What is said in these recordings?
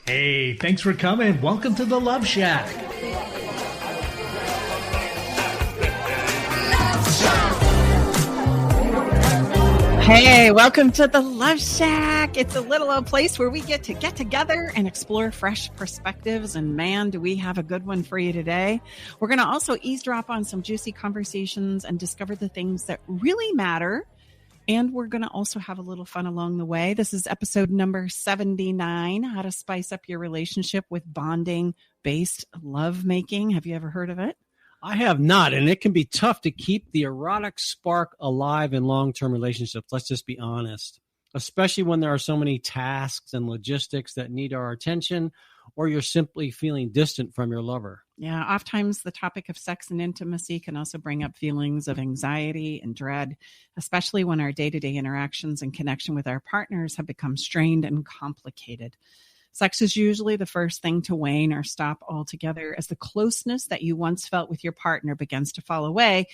Hey, thanks for coming. Welcome to the Love Shack. Hey, welcome to the Love Shack. It's a little old place where we get together and explore fresh perspectives. And man, do we have a good one for you today. We're going to also eavesdrop on some juicy conversations and discover the things that really matter. And we're going to also have a little fun along the way. This is episode number 79, How to Spice Up Your Relationship with Bonding Based Lovemaking. Have you ever heard of it? I have not, and it can be tough to keep the erotic spark alive in long-term relationships. Let's just be honest, especially when there are so many tasks and logistics that need our attention, or you're simply feeling distant from your lover. Yeah, oftentimes the topic of sex and intimacy can also bring up feelings of anxiety and dread, especially when our day-to-day interactions and connection with our partners have become strained and complicated. Sex is usually the first thing to wane or stop altogether as the closeness that you once felt with your partner begins to fall away.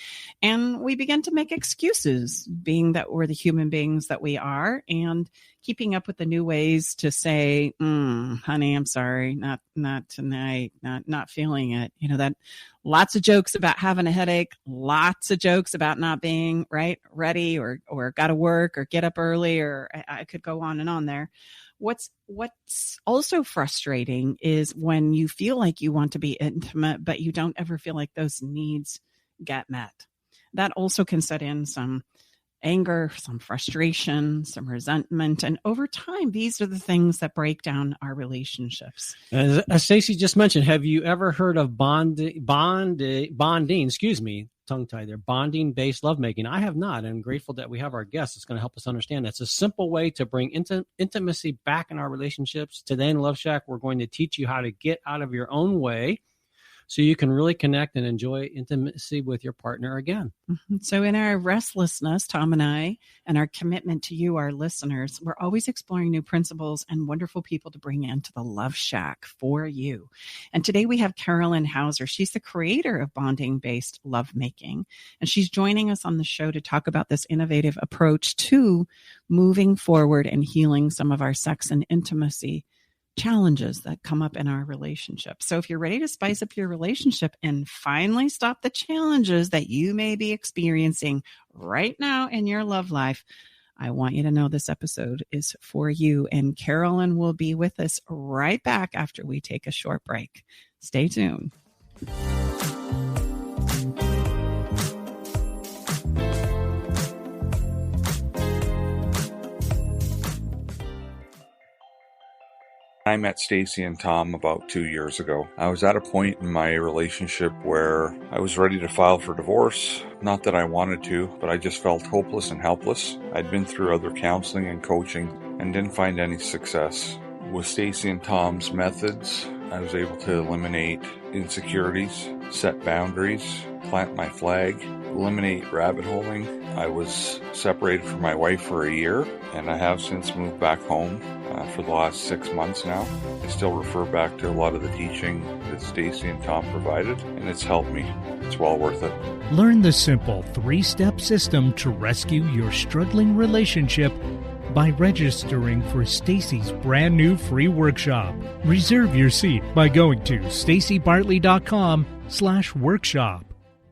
And we begin to make excuses, being that we're the human beings that we are, and keeping up with the new ways to say, honey, I'm sorry, not tonight, not feeling it. You know, that lots of jokes about having a headache, lots of jokes about not being ready or got to work or get up early, or I could go on and on there. What's also frustrating is when you feel like you want to be intimate, but you don't ever feel like those needs get met. That also can set in some anger, some frustration, some resentment. And over time, these are the things that break down our relationships. As Stacey just mentioned, have you ever heard of bonding, tongue-tied there, bonding based lovemaking? I have not, and I'm grateful that we have our guest that's going to help us understand that. It's a simple way to bring intimacy back in our relationships. Today in Love Shack, we're going to teach you how to get out of your own way so you can really connect and enjoy intimacy with your partner again. Mm-hmm. So in our restlessness, Tom and I, and our commitment to you, our listeners, we're always exploring new principles and wonderful people to bring into the Love Shack for you. And today we have Carolyn Hauser. She's the creator of Bonding Based Lovemaking. And she's joining us on the show to talk about this innovative approach to moving forward and healing some of our sex and intimacy challenges that come up in our relationship. So if you're ready to spice up your relationship and finally stop the challenges that you may be experiencing right now in your love life, I want you to know this episode is for you. And Carolyn will be with us right back after we take a short break. Stay tuned. I met Stacey and Tom about 2 years ago. I was at a point in my relationship where I was ready to file for divorce. Not that I wanted to, but I just felt hopeless and helpless. I'd been through other counseling and coaching and didn't find any success. With Stacey and Tom's methods, I was able to eliminate insecurities, set boundaries, plant my flag, eliminate rabbit holing. I was separated from my wife for a year, and I have since moved back home for the last 6 months now. I still refer back to a lot of the teaching that Stacey and Tom provided, and it's helped me. It's well worth it. Learn the simple 3-step system to rescue your struggling relationship by registering for Stacey's brand new free workshop. Reserve your seat by going to staceybartley.com/workshop.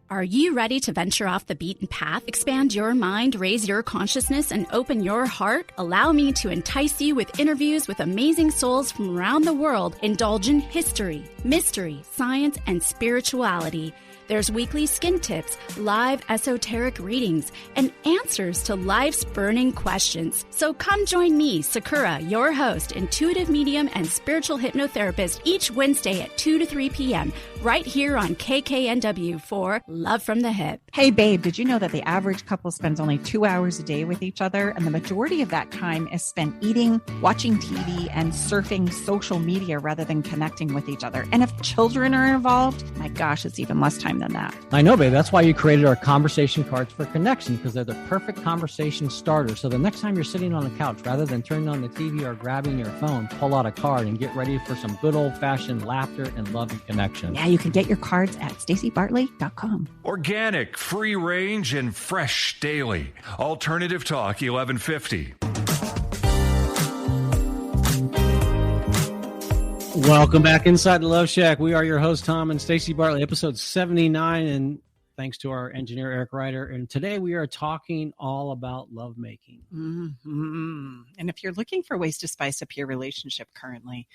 Are you ready to venture off the beaten path, expand your mind, raise your consciousness, and open your heart? Allow me to entice you with interviews with amazing souls from around the world. Indulge in history, mystery, science, and spirituality. There's weekly skin tips, live esoteric readings, and answers to life's burning questions. So come join me, Sakura, your host, intuitive medium and spiritual hypnotherapist, each Wednesday at 2 to 3 p.m. right here on KKNW for Love from the Hip. Hey, babe, did you know that the average couple spends only 2 hours a day with each other, and the majority of that time is spent eating, watching TV, and surfing social media rather than connecting with each other? And if children are involved, my gosh, it's even less time than that. I know, babe. That's why you created our conversation cards for connection, because they're the perfect conversation starter. So the next time you're sitting on the couch, rather than turning on the TV or grabbing your phone, pull out a card and get ready for some good old-fashioned laughter and love and connection. Yeah, you can get your cards at staceybartley.com. Organic, free range, and fresh daily. Alternative Talk 1150. Welcome back inside the Love Shack. We are your hosts, Tom and Stacey Bartley, episode 79, and thanks to our engineer, Eric Ryder. And today we are talking all about lovemaking. Mm-hmm. And if you're looking for ways to spice up your relationship currently,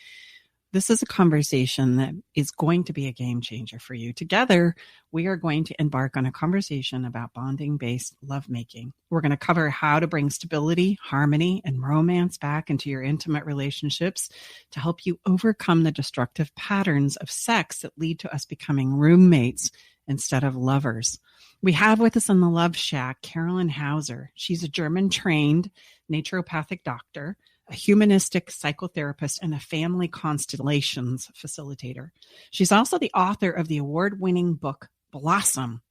this is a conversation that is going to be a game changer for you. Together, we are going to embark on a conversation about bonding-based lovemaking. We're going to cover how to bring stability, harmony, and romance back into your intimate relationships to help you overcome the destructive patterns of sex that lead to us becoming roommates instead of lovers. We have with us in the Love Shack, Carolyn Hauser. She's a German-trained naturopathic doctor, a humanistic psychotherapist, and a family constellations facilitator. She's also the author of the award-winning book, Blossom,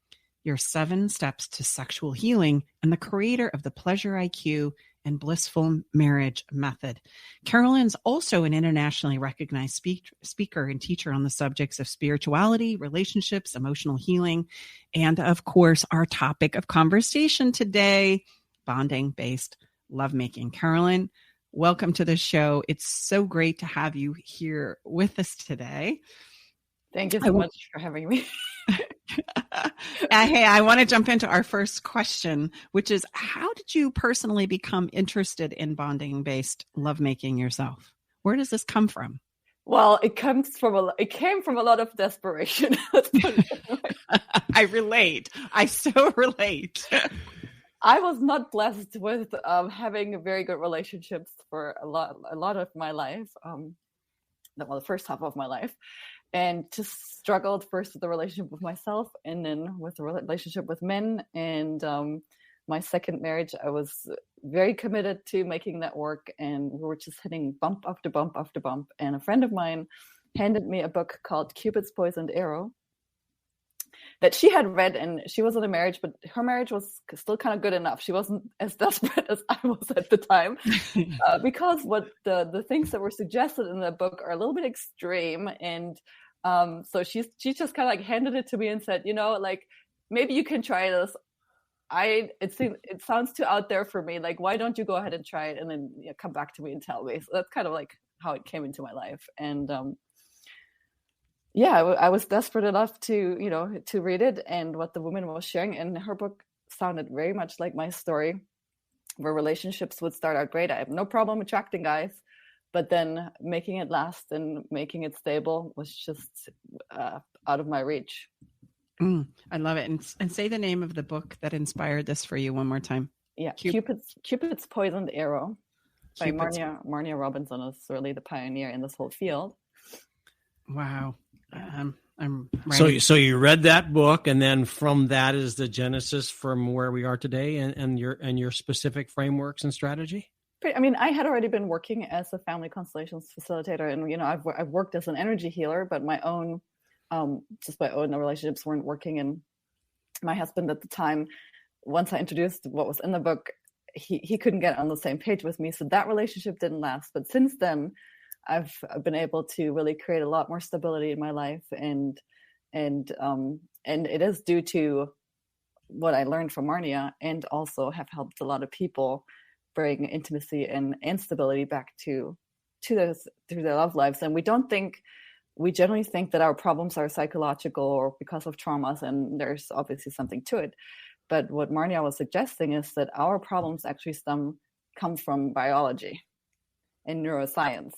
Your 7 Steps to Sexual Healing, and the creator of the Pleasure IQ and Blissful Marriage Method. Carolyn's also an internationally recognized speaker and teacher on the subjects of spirituality, relationships, emotional healing, and of course, our topic of conversation today, bonding-based lovemaking. Carolyn, welcome to the show. It's so great to have you here with us today. Thank you so much for having me. Hey, I want to jump into our first question, which is, how did you personally become interested in bonding-based lovemaking yourself? Where does this come from? Well, it came from a lot of desperation. I relate. I so relate. I was not blessed with having very good relationships for a lot of my life, the first half of my life, and just struggled first with the relationship with myself and then with the relationship with men. And my second marriage, I was very committed to making that work, and we were just hitting bump after bump after bump. And a friend of mine handed me a book called Cupid's Poisoned Arrow that she had read, and she was in a marriage, but her marriage was still kind of good enough. She wasn't as desperate as I was at the time, because what the things that were suggested in the book are a little bit extreme. And so she just kind of like handed it to me and said, like, maybe you can try this. It sounds too out there for me. Like, why don't you go ahead and try it and then come back to me and tell me? So that's kind of like how it came into my life. And I was desperate enough to read it and what the woman was sharing. And her book sounded very much like my story, where relationships would start out great. I have no problem attracting guys, but then making it last and making it stable was just out of my reach. I love it. And say the name of the book that inspired this for you one more time. Yeah, Cupid's Poisoned Arrow by Marnia Robinson is really the pioneer in this whole field. Wow. I'm right. So you read that book, and then from that is the genesis from where we are today, and your specific frameworks and strategy. I mean, I had already been working as a family constellations facilitator, and I've worked as an energy healer, but my own relationships weren't working. And my husband at the time, once I introduced what was in the book, he couldn't get on the same page with me, so that relationship didn't last. But since then, I've been able to really create a lot more stability in my life, and it is due to what I learned from Marnia, and also have helped a lot of people bring intimacy and stability back to through their love lives. And we generally think that our problems are psychological or because of traumas, and there's obviously something to it. But what Marnia was suggesting is that our problems actually come from biology and neuroscience.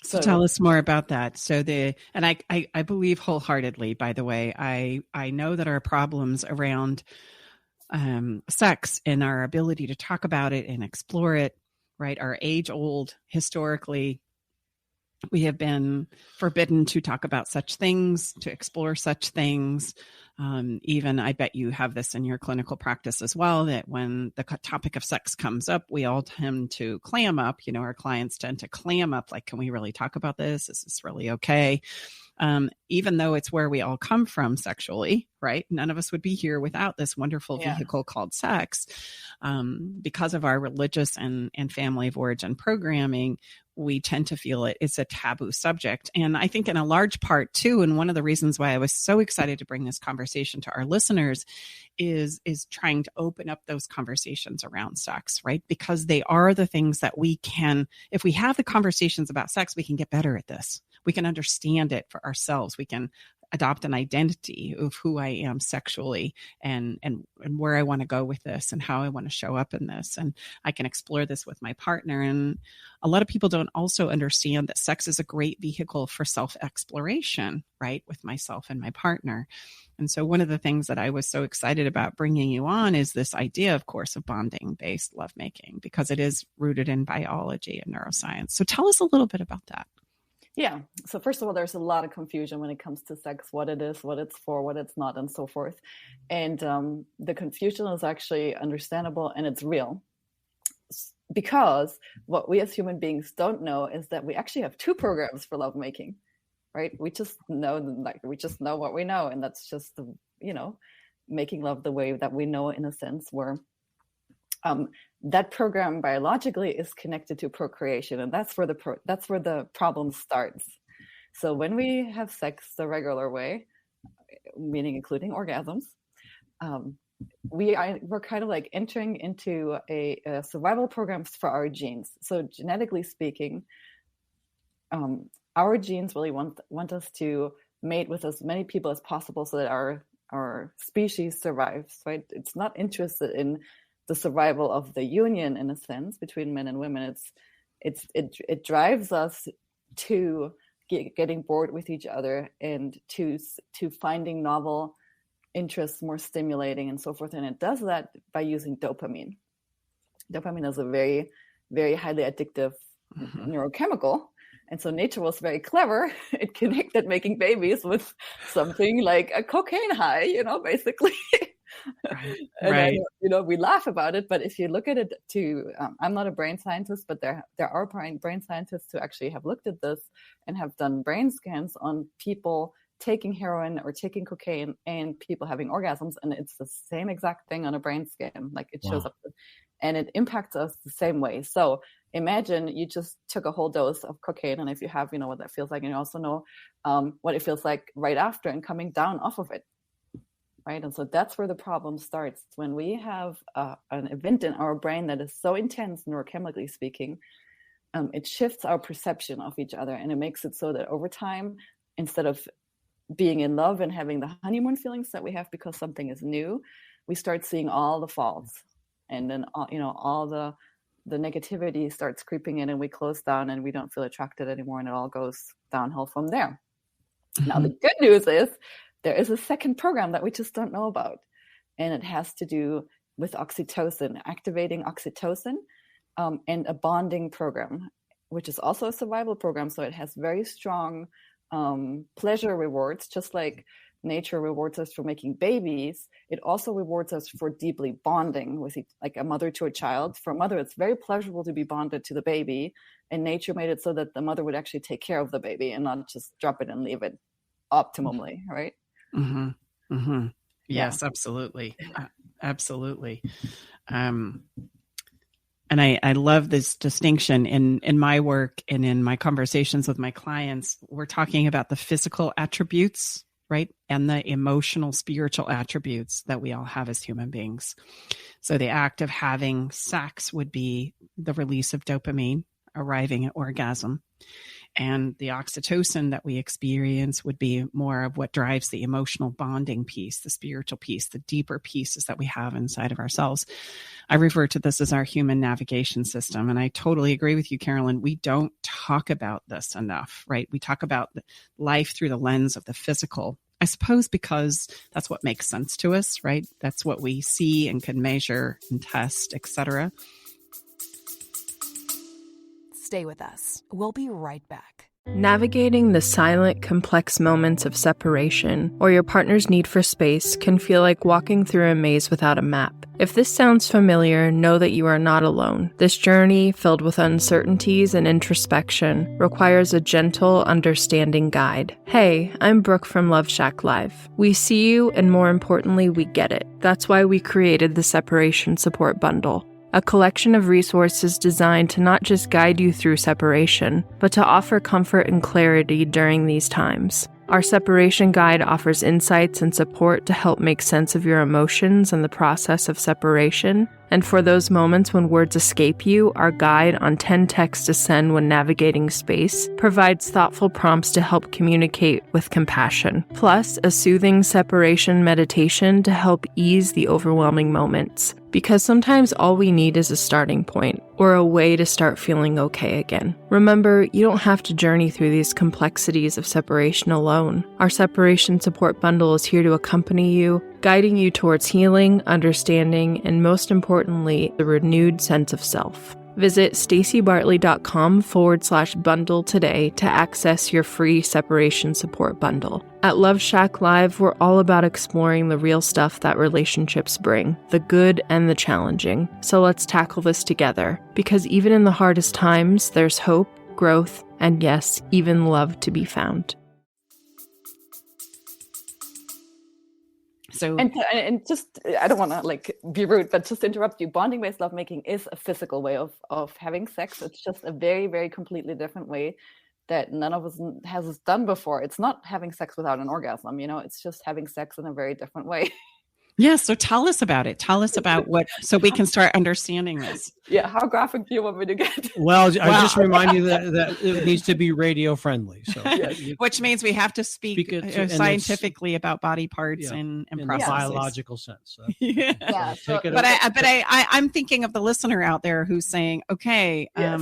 So tell us more about that. I believe wholeheartedly, by the way, I know that our problems around sex and our ability to talk about it and explore it, right, are age old. Historically, we have been forbidden to talk about such things, to explore such things. Even I bet you have this in your clinical practice as well, that when the topic of sex comes up, we all tend to clam up. Our clients tend to clam up, like, can we really talk about this? Is this really okay? Even though it's where we all come from sexually, right? None of us would be here without this wonderful vehicle called sex. Because of our religious and family of origin programming, we tend to feel it's a taboo subject. And I think in a large part too, and one of the reasons why I was so excited to bring this conversation conversation to our listeners is trying to open up those conversations around sex, right? Because they are the things that we can, if we have the conversations about sex, we can get better at this. We can understand it for ourselves. We can adopt an identity of who I am sexually and where I want to go with this and how I want to show up in this. And I can explore this with my partner. And a lot of people don't also understand that sex is a great vehicle for self-exploration, right? With myself and my partner. And so one of the things that I was so excited about bringing you on is this idea, of course, of bonding-based lovemaking, because it is rooted in biology and neuroscience. So tell us a little bit about that. Yeah. So first of all, there's a lot of confusion when it comes to sex, what it is, what it's for, what it's not, and so forth. And the confusion is actually understandable and it's real. Because what we as human beings don't know is that we actually have 2 programs for lovemaking, right? We just know what we know. And that's just, making love the way that we know, in a sense, where that program biologically is connected to procreation, and that's where the problem starts. So when we have sex the regular way, meaning including orgasms, we're kind of like entering into a survival programs for our genes. So genetically speaking, our genes really want us to mate with as many people as possible so that our species survives, right? It's not interested in the survival of the union, in a sense, between men and women. It drives us to getting bored with each other and to finding novel interests more stimulating and so forth. And it does that by using dopamine. Dopamine is a very, very highly addictive neurochemical. And so nature was very clever. It connected making babies with something like a cocaine high, basically. Right. Then, we laugh about it, but if you look at it I'm not a brain scientist, but there are brain scientists who actually have looked at this and have done brain scans on people taking heroin or taking cocaine and people having orgasms. And it's the same exact thing on a brain scan. Like it shows up and it impacts us the same way. So imagine you just took a whole dose of cocaine. And if you have, what that feels like, and you also know what it feels like right after and coming down off of it. Right. And so that's where the problem starts. When we have an event in our brain that is so intense, neurochemically speaking, it shifts our perception of each other. And it makes it so that over time, instead of being in love and having the honeymoon feelings that we have because something is new, we start seeing all the faults. And then, all the negativity starts creeping in and we close down and we don't feel attracted anymore. And it all goes downhill from there. Mm-hmm. Now, the good news is, there is a second program that we just don't know about, and it has to do with oxytocin, activating oxytocin, and a bonding program, which is also a survival program. So it has very strong pleasure rewards, just like nature rewards us for making babies. It also rewards us for deeply bonding with like a mother to a child. For a mother, it's very pleasurable to be bonded to the baby, and nature made it so that the mother would actually take care of the baby and not just drop it and leave it optimally, right? Mm-hmm. Mm-hmm. Yes, absolutely. Absolutely. And I love this distinction in my work and in my conversations with my clients. We're talking about the physical attributes, right? And the emotional, spiritual attributes that we all have as human beings. So the act of having sex would be the release of dopamine, arriving at orgasm. And the oxytocin that we experience would be more of what drives the emotional bonding piece, the spiritual piece, the deeper pieces that we have inside of ourselves. I refer to this as our human navigation system. And I totally agree with you, Carolyn. We don't talk about this enough, right? We talk about life through the lens of the physical, I suppose, because that's what makes sense to us, right? That's what we see and can measure and test, etc. Stay with us. We'll be right back. Navigating the silent, complex moments of separation or your partner's need for space can feel like walking through a maze without a map. If this sounds familiar, know that you are not alone. This journey, filled with uncertainties and introspection, requires a gentle, understanding guide. Hey, I'm Brooke from Love Shack Live. We see you, and more importantly, we get it. That's why we created the Separation Support Bundle. A collection of resources designed to not just guide you through separation, but to offer comfort and clarity during these times. Our separation guide offers insights and support to help make sense of your emotions and the process of separation. And for those moments when words escape you, our guide on 10 texts to send when navigating space provides thoughtful prompts to help communicate with compassion, plus a soothing separation meditation to help ease the overwhelming moments. Because sometimes all we need is a starting point or a way to start feeling okay again. Remember, you don't have to journey through these complexities of separation alone. Our separation support bundle is here to accompany you, guiding you towards healing, understanding, and most importantly, the renewed sense of self. Visit stacybartley.com/bundle today to access your free separation support bundle. At Love Shack Live, we're all about exploring the real stuff that relationships bring, the good and the challenging. So let's tackle this together, because even in the hardest times, there's hope, growth, and yes, even love to be found. So, and just, I don't want to be rude, but just to interrupt you, bonding based lovemaking is a physical way of having sex. It's just a very, very completely different way that none of us has done before. It's not having sex without an orgasm, it's just having sex in a very different way. yeah. So tell us about it. Tell us about what, so we can start understanding this. Yeah. How graphic do you want me to get? Well, I just remind you that it needs to be radio friendly. So, which means we have to speak scientifically about body parts and in processes. a biological sense. So. Yeah. I'm thinking of the listener out there who's saying, okay, yes.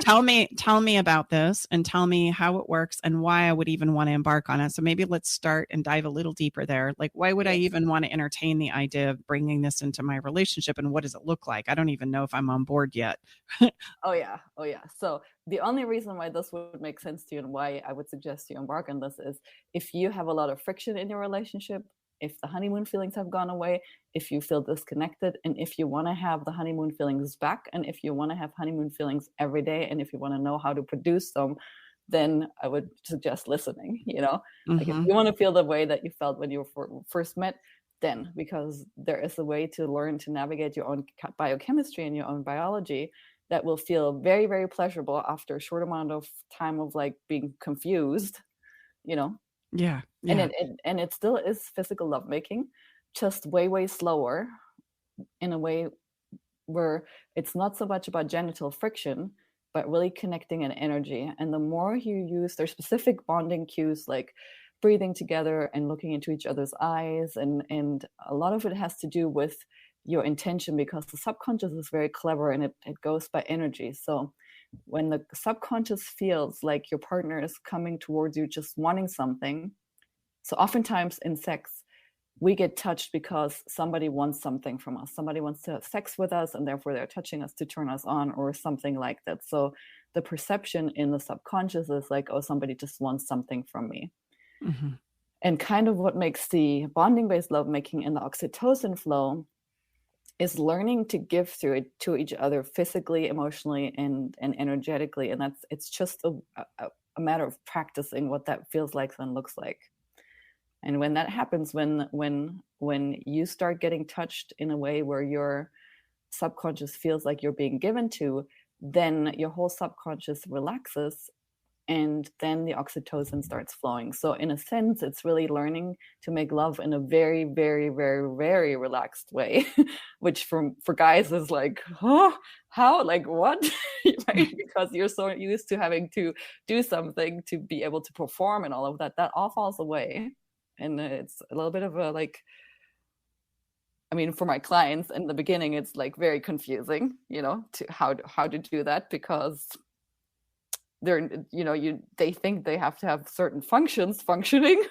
tell me about this and tell me how it works and why I would even want to embark on it. So maybe let's start and dive a little deeper there. Like, why would I even want to entertain the idea of bringing this into my relationship, and what does it look like? I don't even know if I'm on board yet. Oh yeah. So the only reason why this would make sense to you and why I would suggest you embark on this is if you have a lot of friction in your relationship, if the honeymoon feelings have gone away, if you feel disconnected, and if you want to have the honeymoon feelings back, and if you want to have honeymoon feelings every day, and if you want to know how to produce them, then I would suggest listening, Like if you want to feel the way that you felt when you first met, then, because there is a way to learn to navigate your own biochemistry and your own biology that will feel very, very pleasurable after a short amount of time of being confused, Yeah. And it still is physical lovemaking, just way, way slower, in a way where it's not so much about genital friction, but really connecting an energy. And the more you use their specific bonding cues, like breathing together and looking into each other's eyes, and a lot of it has to do with your intention, because the subconscious is very clever and it goes by energy. So when the subconscious feels like your partner is coming towards you just wanting something, so oftentimes in sex we get touched because somebody wants something from us. Somebody wants to have sex with us, and therefore they're touching us to turn us on or something like that. So the perception in the subconscious is like, oh, somebody just wants something from me. Mm-hmm. And kind of what makes the bonding based lovemaking and the oxytocin flow is learning to give through it to each other physically, emotionally, and energetically. And it's just a matter of practicing what that feels like and looks like. And when that happens, when you start getting touched in a way where your subconscious feels like you're being given to, then your whole subconscious relaxes, and then the oxytocin starts flowing. So in a sense, it's really learning to make love in a very, very, very, very relaxed way, which for guys is like, oh, how, like what? Right? Because you're so used to having to do something to be able to perform and all of that all falls away. And it's a little bit of a for my clients in the beginning, it's like very confusing, to how to do that, because they're, they think they have to have certain functions functioning.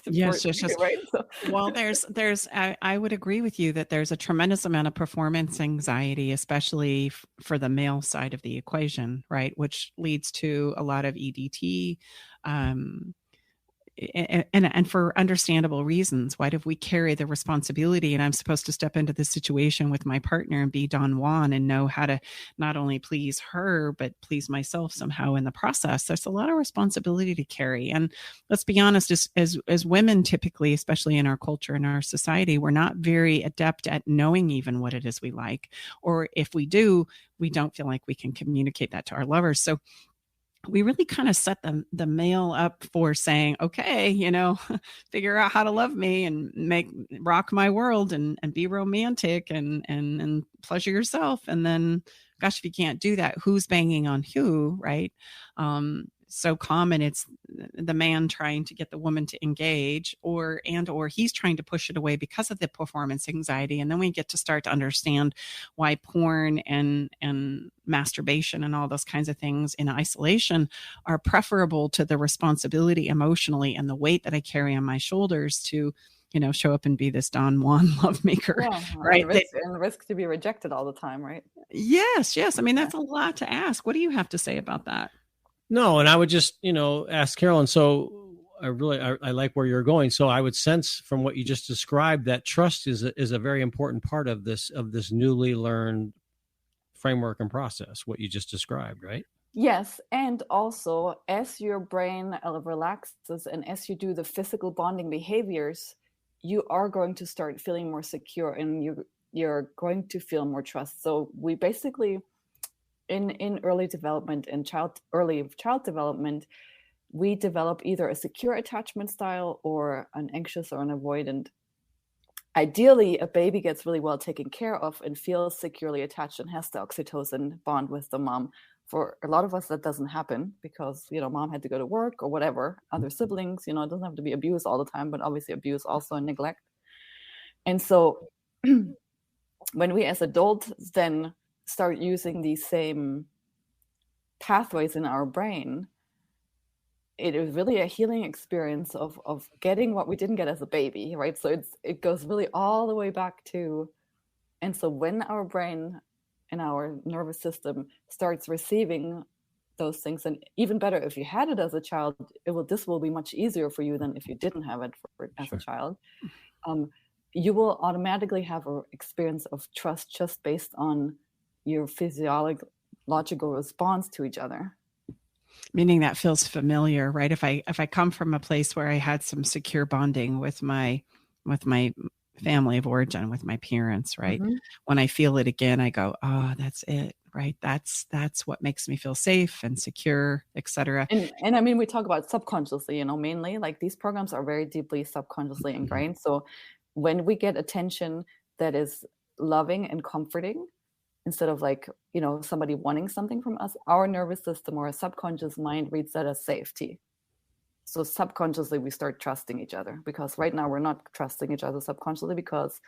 Yes. Right? So. Well, I would agree with you that there's a tremendous amount of performance anxiety, especially for the male side of the equation, right? Which leads to a lot of EDT, and for understandable reasons. Why do we carry the responsibility? And I'm supposed to step into this situation with my partner and be Don Juan and know how to not only please her, but please myself somehow in the process. There's a lot of responsibility to carry. And let's be honest, as women, typically, especially in our culture and our society, we're not very adept at knowing even what it is we like. Or if we do, we don't feel like we can communicate that to our lovers. So we really kind of set the male up for saying, okay, figure out how to love me and rock my world and be romantic and pleasure yourself. And then, gosh, if you can't do that, who's banging on who, right? So common. It's the man trying to get the woman to engage or he's trying to push it away because of the performance anxiety. And then we get to start to understand why porn and masturbation and all those kinds of things in isolation are preferable to the responsibility emotionally and the weight that I carry on my shoulders to, show up and be this Don Juan lovemaker, right? And risk to be rejected all the time, right? Yes. I mean, that's a lot to ask. What do you have to say about that? No, and I would just, ask Carolyn. So I like where you're going. So I would sense from what you just described that trust is a very important part of this newly learned framework and process. What you just described, right? Yes, and also as your brain relaxes and as you do the physical bonding behaviors, you are going to start feeling more secure and you're going to feel more trust. So we basically, in early development and early child development, we develop either a secure attachment style or an anxious or an avoidant. Ideally, a baby gets really well taken care of and feels securely attached and has the oxytocin bond with the mom. For a lot of us, that doesn't happen because, mom had to go to work or whatever, other siblings, it doesn't have to be abuse all the time, but obviously abuse also and neglect. And so when we as adults then start using these same pathways in our brain, it is really a healing experience of getting what we didn't get as a baby, right? So it goes really all the way back to, and so when our brain and our nervous system starts receiving those things, and even better if you had it as a child, this will be much easier for you than if you didn't have it as a child. You will automatically have an experience of trust just based on your physiological response to each other. Meaning that feels familiar, right? If I come from a place where I had some secure bonding with my family of origin, with my parents, right? Mm-hmm. When I feel it again, I go, oh, that's it, right? That's what makes me feel safe and secure, etc. And I mean, we talk about subconsciously, mainly like these programs are very deeply subconsciously ingrained. So when we get attention that is loving and comforting, instead of somebody wanting something from us, our nervous system or our subconscious mind reads that as safety. So subconsciously we start trusting each other, because right now we're not trusting each other subconsciously, because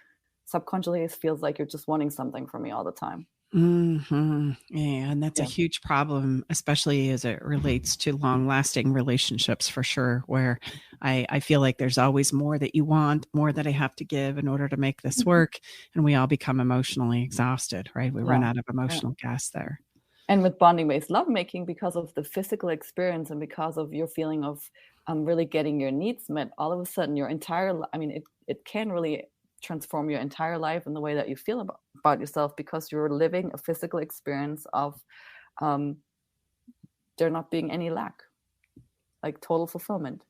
subconsciously it feels like you're just wanting something from me all the time. Mm-hmm. Yeah, and that's a huge problem, especially as it relates to long-lasting relationships, for sure, where I feel like there's always more that you want, more that I have to give in order to make this work, and we all become emotionally exhausted, right? We run out of emotional gas there. And with bonding-based lovemaking, because of the physical experience and because of your feeling of really getting your needs met, all of a sudden your entire, it can really transform your entire life in the way that you feel about yourself, because you're living a physical experience of there not being any lack, like total fulfillment.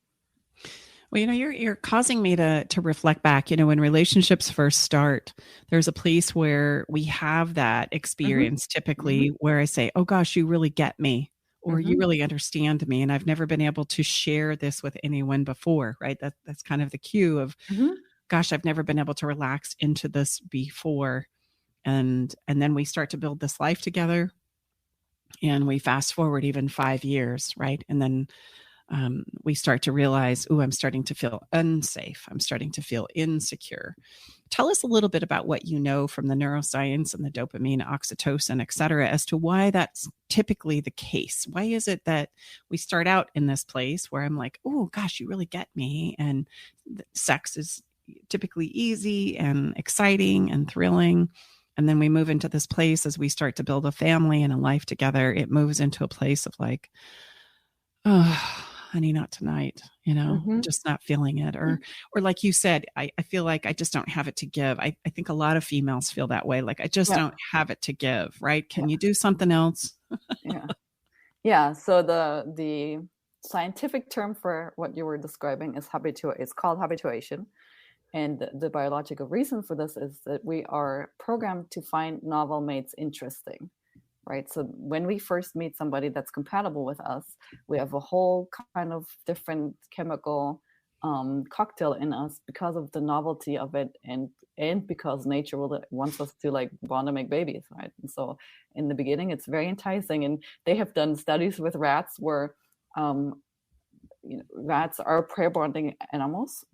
Well, you're causing me to reflect back. When relationships first start, there's a place where we have that experience, typically, where I say, oh gosh, you really get me, or you really understand me, and I've never been able to share this with anyone before, right? That's kind of the cue of, gosh, I've never been able to relax into this before. And then we start to build this life together, and we fast forward even 5 years, right? And then we start to realize, I'm starting to feel unsafe. I'm starting to feel insecure. Tell us a little bit about what you know from the neuroscience and the dopamine, oxytocin, et cetera, as to why that's typically the case. Why is it that we start out in this place where I'm like, oh gosh, you really get me, and sex is typically easy and exciting and thrilling. And then we move into this place as we start to build a family and a life together. It moves into a place of like, oh, honey, not tonight, just not feeling it. Or like you said, I feel like I just don't have it to give. I think a lot of females feel that way. Like, I just don't have it to give, right? Can you do something else? Yeah. So the scientific term for what you were describing is it's called habituation. And the biological reason for this is that we are programmed to find novel mates interesting. right? So when we first meet somebody that's compatible with us, we have a whole kind of different chemical cocktail in us because of the novelty of it, and because nature wants us to like bond and make babies, right? And so in the beginning, it's very enticing, and they have done studies with rats where rats are pair bonding animals,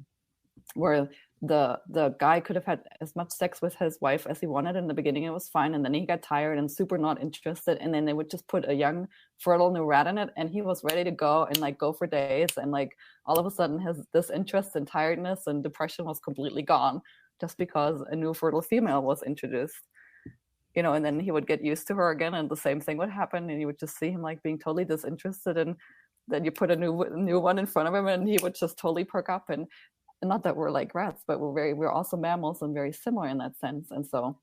where the guy could have had as much sex with his wife as he wanted. In the beginning, it was fine, and then he got tired and super not interested, and then they would just put a young fertile new rat in it, and he was ready to go and like go for days, and like all of a sudden his disinterest and tiredness and depression was completely gone just because a new fertile female was introduced. And then he would get used to her again, and the same thing would happen, and you would just see him like being totally disinterested, and then you put a new one in front of him and he would just totally perk up. And not that we're like rats, but we're also mammals and very similar in that sense. And so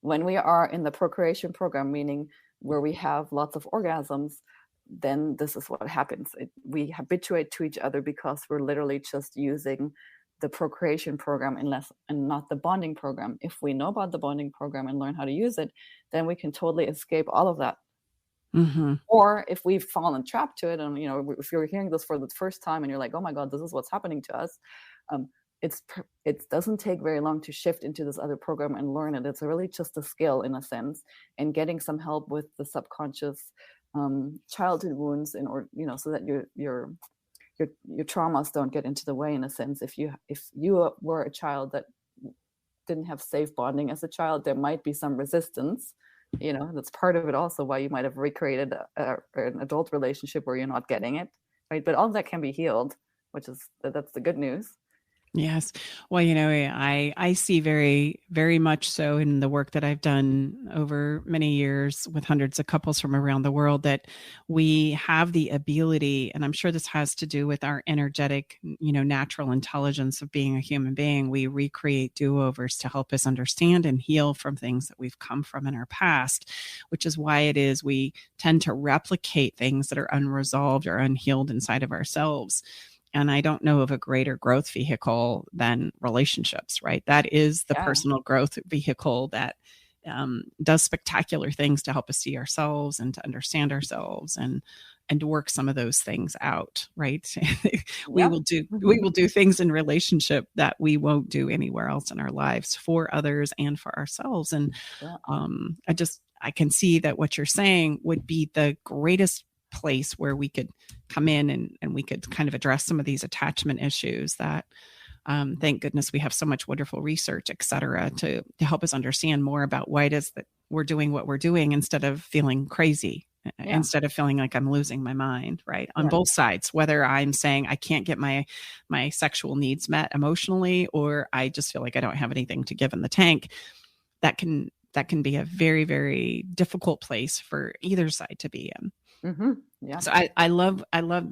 when we are in the procreation program, meaning where we have lots of orgasms, then this is what happens. We habituate to each other because we're literally just using the procreation program and not the bonding program. If we know about the bonding program and learn how to use it, then we can totally escape all of that. Mm-hmm. Or if we've fallen trapped to it, and if you're hearing this for the first time and you're like, oh my God, this is what's happening to us, it doesn't take very long to shift into this other program and learn it. It's really just a skill in a sense, and getting some help with the subconscious childhood wounds so that your traumas don't get into the way, in a sense. If you were a child that didn't have safe bonding as a child, there might be some resistance. That's part of it also, why you might have recreated an adult relationship where you're not getting it, right? But all of that can be healed, that's the good news. Yes. Well, I see very, very much so in the work that I've done over many years with hundreds of couples from around the world, that we have the ability, and I'm sure this has to do with our energetic, natural intelligence of being a human being. We recreate do-overs to help us understand and heal from things that we've come from in our past, which is why it is we tend to replicate things that are unresolved or unhealed inside of ourselves. And I don't know of a greater growth vehicle than relationships, right? That is the personal growth vehicle that does spectacular things to help us see ourselves and to understand ourselves and to work some of those things out, right? We will do things in relationship that we won't do anywhere else in our lives, for others and for ourselves. And I can see that what you're saying would be the greatest place where we could come in and we could kind of address some of these attachment issues that thank goodness we have so much wonderful research, et cetera, to help us understand more about why it is that we're doing what we're doing, instead of feeling crazy, instead of feeling like I'm losing my mind, right? On both sides, whether I'm saying I can't get my sexual needs met emotionally, or I just feel like I don't have anything to give in the tank, that can be a very, very difficult place for either side to be in. Mm-hmm. Yeah. So I love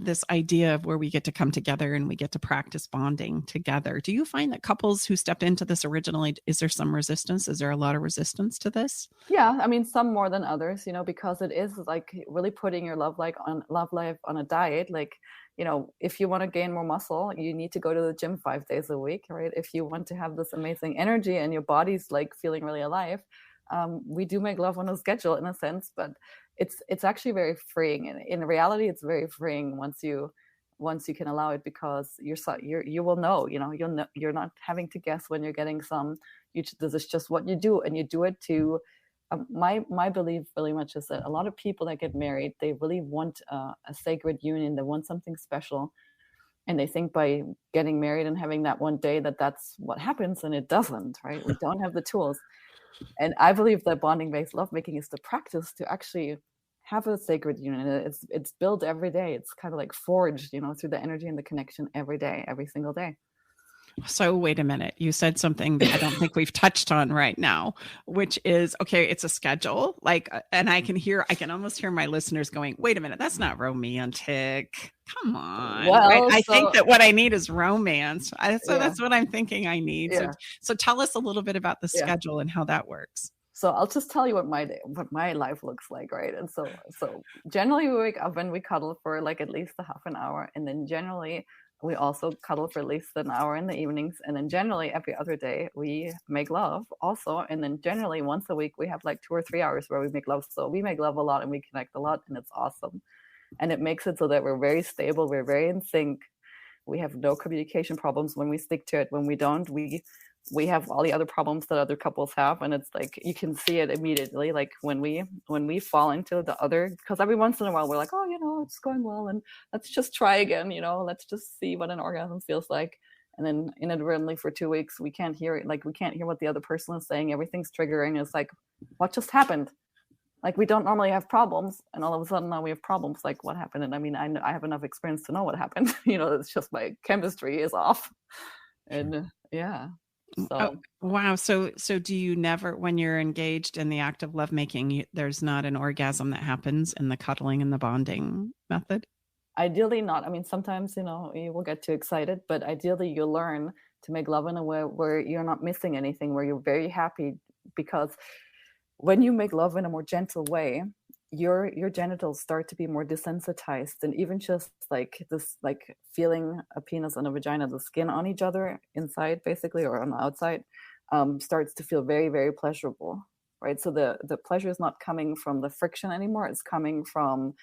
this idea of where we get to come together and we get to practice bonding together. Do you find that couples who stepped into this originally, is there some resistance? Is there a lot of resistance to this? Yeah, I mean, some more than others, because it is like really putting your love life on a diet. Like, if you want to gain more muscle, you need to go to the gym 5 days a week, right? If you want to have this amazing energy and your body's like feeling really alive, we do make love on a schedule, in a sense, but it's actually very freeing. And in reality, it's very freeing once you can allow it, because you will know, you're not having to guess when you're getting some. This is just what you do, and you do it to. My belief really much is that a lot of people that get married, they really want a sacred union. They want something special, and they think by getting married and having that one day that's what happens, and it doesn't, right? We don't have the tools. And I believe that bonding based lovemaking is the practice to actually have a sacred union. It's built every day. It's kind of like forged, through the energy and the connection every day, every single day. So wait a minute. You said something that I don't think we've touched on right now, which is, okay, it's a schedule. And I can almost hear my listeners going, wait a minute, that's not romantic. Come on. Well, right? I think that what I need is romance. That's what I'm thinking I need. Yeah. So tell us a little bit about the schedule and how that works. So I'll just tell you what my life looks like, right? And so generally we wake up and we cuddle for like at least a half an hour, and then generally we also cuddle for at least an hour in the evenings. And then generally every other day we make love also. And then generally once a week we have like 2 or 3 hours where we make love. So we make love a lot and we connect a lot, and it's awesome. And it makes it so that we're very stable. We're very in sync. We have no communication problems when we stick to it. When we don't, we have all the other problems that other couples have. And it's like, you can see it immediately. Like when we fall into the other, because every once in a while we're like, oh, it's going well, and let's just try again, let's just see what an orgasm feels like. And then inadvertently for 2 weeks, we can't hear it. Like we can't hear what the other person is saying. Everything's triggering. It's like, what just happened? Like we don't normally have problems, and all of a sudden now we have problems. Like what happened? And I mean, I have enough experience to know what happened. It's just my chemistry is off. And yeah. So oh, wow. So do you never, when you're engaged in the act of lovemaking, there's not an orgasm that happens in the cuddling and the bonding method? Ideally not. I mean, sometimes, you will get too excited, but ideally you learn to make love in a way where you're not missing anything, where you're very happy, because when you make love in a more gentle way, your genitals start to be more desensitized, and even just like this, like feeling a penis and a vagina, the skin on each other inside basically, or on the outside, starts to feel very, very pleasurable, right? So the pleasure is not coming from the friction anymore. It's coming from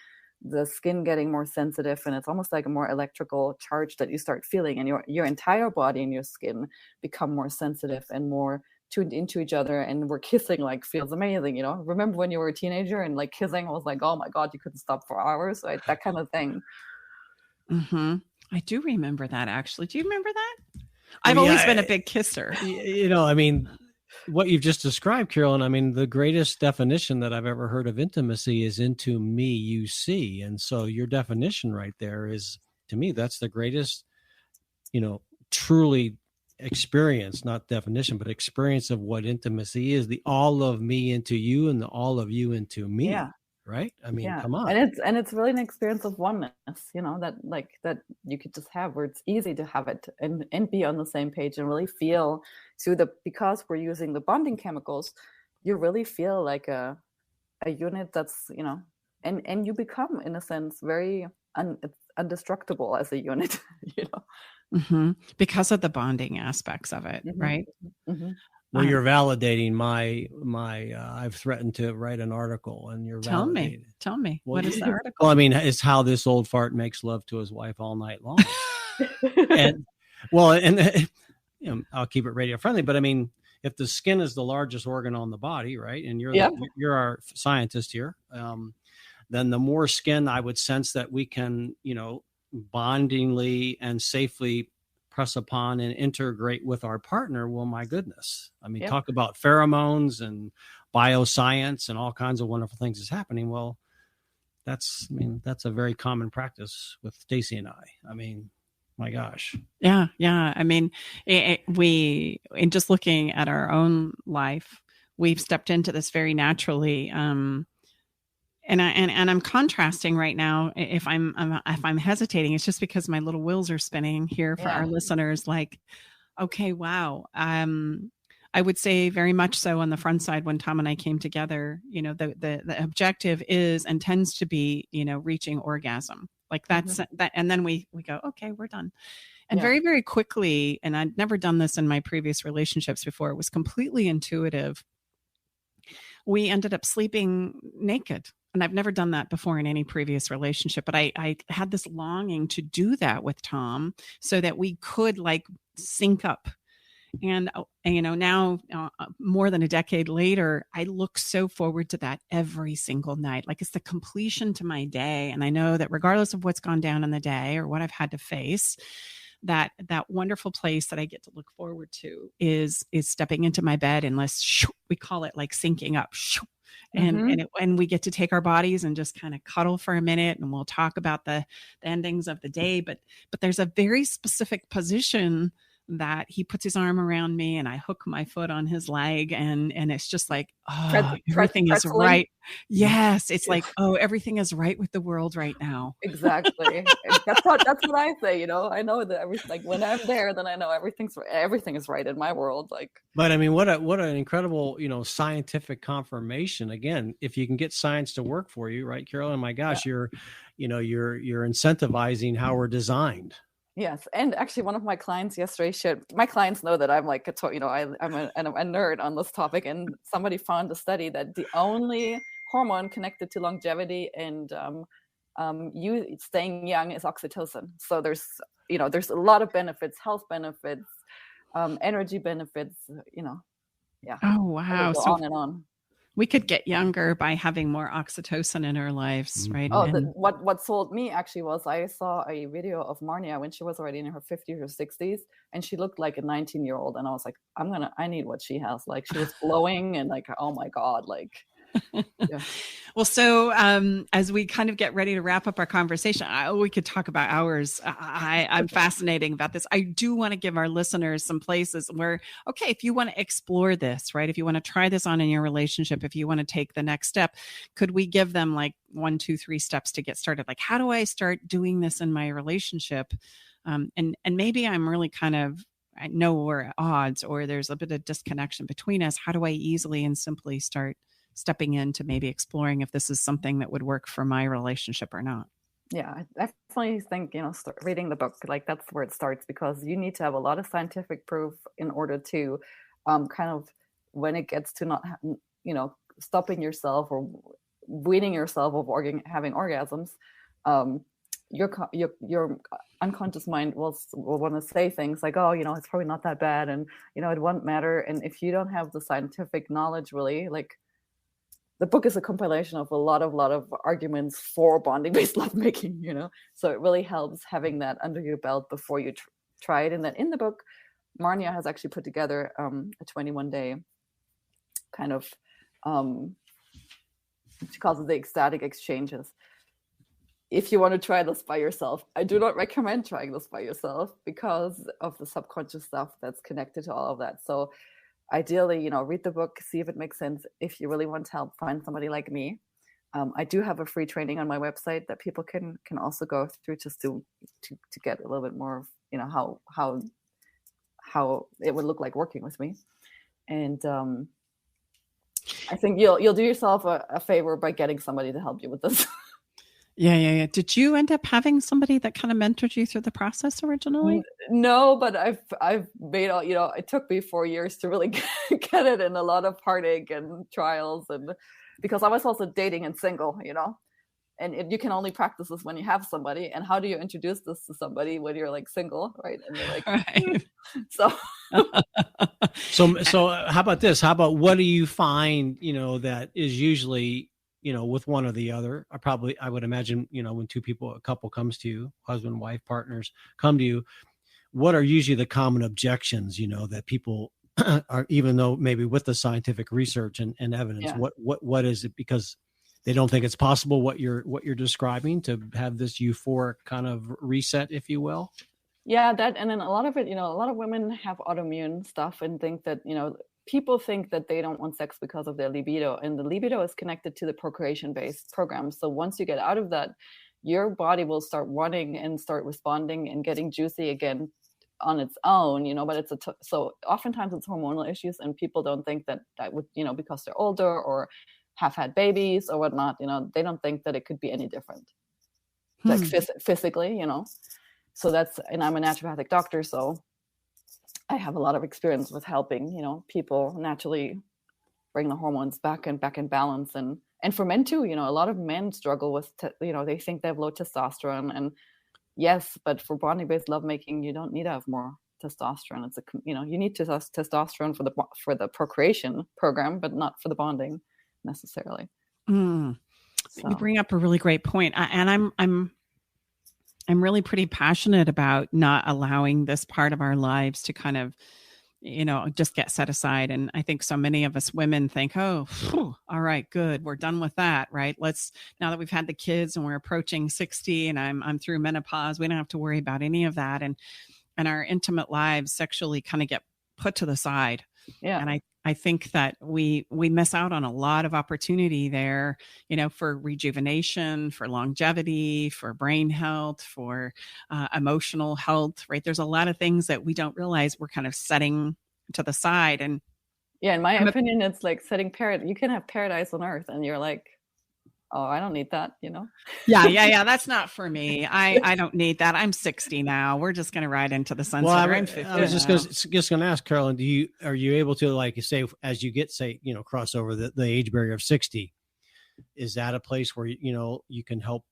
the skin getting more sensitive, and it's almost like a more electrical charge that you start feeling, and your entire body and your skin become more sensitive and more tuned into each other, and we're kissing like feels amazing. Remember when you were a teenager and like kissing was like, oh my God, you couldn't stop for hours, right? That kind of thing. Mm-hmm. I do remember that, actually. Do you remember that? I've always been a big kisser. I mean, what you've just described, Carolyn, I mean, the greatest definition that I've ever heard of intimacy is into me, you see. And so your definition right there is, to me, that's the greatest, truly experience, not definition, but experience of what intimacy is, the all of me into you and the all of you into me. Yeah. Right. I mean, come on. And it's really an experience of oneness, that you could just have, where it's easy to have it and be on the same page and really feel because we're using the bonding chemicals, you really feel like a unit that's, and you become, in a sense, very indestructible as a unit, Mm-hmm. Because of the bonding aspects of it, Mm-hmm. right? Mm-hmm. Well, you're validating my I've threatened to write an article, and you're Tell validating. me, what is the article? Well, I mean, it's how this old fart makes love to his wife all night long. And I'll keep it radio friendly, but I mean, if the skin is the largest organ on the body, right, and you're our scientist here, then the more skin I would sense that we can, bondingly and safely press upon and integrate with our partner, well, my goodness. I mean, talk about pheromones and bioscience and all kinds of wonderful things is happening. Well, that's a very common practice with Stacy and I. I mean, my gosh. Yeah. I mean, we, in just looking at our own life, we've stepped into this very naturally. And I'm contrasting right now. If I'm hesitating, it's just because my little wheels are spinning here for our listeners. Like, okay, wow. I would say very much so on the front side when Tom and I came together. The objective is and tends to be, reaching orgasm. Like that's that, and then we go, okay, we're done. And very, very quickly, and I'd never done this in my previous relationships before. It was completely intuitive. We ended up sleeping naked. And I've never done that before in any previous relationship, but I had this longing to do that with Tom so that we could like sync up. And, now more than a decade later, I look so forward to that every single night. Like it's the completion to my day. And I know that regardless of what's gone down in the day or what I've had to face, that wonderful place that I get to look forward to is stepping into my bed and we call it like syncing up. And we get to take our bodies and just kind of cuddle for a minute, and we'll talk about the endings of the day. But there's a very specific position that he puts his arm around me and I hook my foot on his leg, and it's just like, everything is right. Yes. It's like, everything is right with the world right now. Exactly. That's what I say, I know that like when I'm there, then I know everything is right in my world. Like, but I mean, what an incredible, scientific confirmation. Again, if you can get science to work for you, right, Carolyn? My gosh, you're incentivizing how we're designed. Yes, and actually, one of my clients yesterday shared. My clients know that I'm like I'm a nerd on this topic, and somebody found a study that the only hormone connected to longevity and you staying young is oxytocin. So there's a lot of benefits, health benefits, energy benefits. Yeah. Oh, wow. Go So on and on. we could get younger by having more oxytocin in our lives, right? Oh, what sold me actually was I saw a video of Marnia when she was already in her 50s or 60s, and she looked like a 19-year-old, and I was like, I need what she has. Like, she was glowing and like, oh my God, like. Yeah. Well, so as we kind of get ready to wrap up our conversation, we could talk about hours. I'm fascinating about this. I do want to give our listeners some places where, okay, if you want to explore this, right? If you want to try this on in your relationship, if you want to take the next step, could we give them like 1, 2, 3 steps to get started? Like, how do I start doing this in my relationship? And maybe I'm really I know we're at odds or there's a bit of disconnection between us. How do I easily and simply start stepping into maybe exploring if this is something that would work for my relationship or not? Yeah, I definitely think, start reading the book. Like, that's where it starts, because you need to have a lot of scientific proof in order to kind of, when it gets to not, stopping yourself or weaning yourself of having orgasms, your unconscious mind will want to say things like, oh, it's probably not that bad, and it won't matter. And if you don't have the scientific knowledge, really, like, the book is a compilation of a lot of arguments for bonding-based lovemaking, so it really helps having that under your belt before you try it. And then in the book, Marnia has actually put together a 21-day kind of, she calls it the ecstatic exchanges. If you want to try this by yourself, I do not recommend trying this by yourself because of the subconscious stuff that's connected to all of that. So ideally, read the book, see if it makes sense. If you really want to help, find somebody like me. I do have a free training on my website that people can also go through just to get a little bit more of, how it would look like working with me. And I think you'll do yourself a favor by getting somebody to help you with this. Yeah. Did you end up having somebody that kind of mentored you through the process originally? No, but I've made it took me 4 years to really get it, and a lot of heartache and trials, and because I was also dating and single, and you can only practice this when you have somebody. And how do you introduce this to somebody when you're like single, right? And you're like, right. So how about this? How about, what do you find, that is usually, with one or the other? I would imagine, when a couple comes to you, husband, wife, partners come to you, what are usually the common objections, that people are, even though maybe with the scientific research and evidence, Yeah. what is it? Because they don't think it's possible what you're describing, to have this euphoric kind of reset, if you will. Yeah, that, and then a lot of it, a lot of women have autoimmune stuff and think that, people think that they don't want sex because of their libido, and the libido is connected to the procreation-based program. So once you get out of that, your body will start wanting and start responding and getting juicy again on its own, but so oftentimes it's hormonal issues, and people don't think that would, because they're older or have had babies or whatnot, they don't think that it could be any different, like physically, So that's, and I'm a naturopathic doctor, so I have a lot of experience with helping, people naturally bring the hormones back in balance. And for men too, a lot of men struggle with, they think they have low testosterone, and yes, but for bonding-based lovemaking, you don't need to have more testosterone. It's you need testosterone for the procreation program, but not for the bonding necessarily. So. You bring up a really great point. And I'm really pretty passionate about not allowing this part of our lives to kind of, just get set aside. And I think so many of us women think, oh, all right, good, we're done with that, right? Now that we've had the kids and we're approaching 60 and I'm through menopause, we don't have to worry about any of that. And our intimate lives sexually kind of get put to the side. Yeah. And I think that we miss out on a lot of opportunity there, for rejuvenation, for longevity, for brain health, for emotional health, right? There's a lot of things that we don't realize we're kind of setting to the side. And yeah, in my opinion, it's like setting you can have paradise on earth, and you're like, oh, I don't need that, Yeah. That's not for me. I don't need that. I'm 60 now. We're just going to ride into the sunset. Well, I'm 50 I was just now. going to ask, Carolyn, are you able to, like you say, as you get, cross over the age barrier of 60, is that a place where, you can help,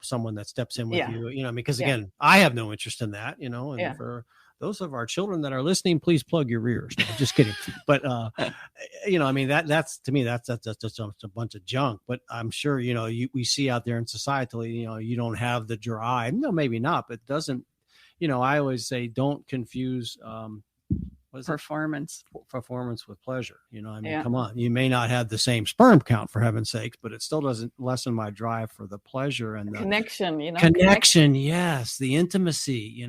someone that steps in with you, because again, I have no interest in that, and for those of our children that are listening, please plug your ears. No, just kidding. But, that's to me, that's just a bunch of junk. But I'm sure, we see out there in society, you don't have the drive. No, maybe not, but it doesn't, I always say, don't confuse performance with pleasure. Come on, you may not have the same sperm count, for heaven's sakes, but it still doesn't lessen my drive for the pleasure and the connection, connection. Yes. The intimacy,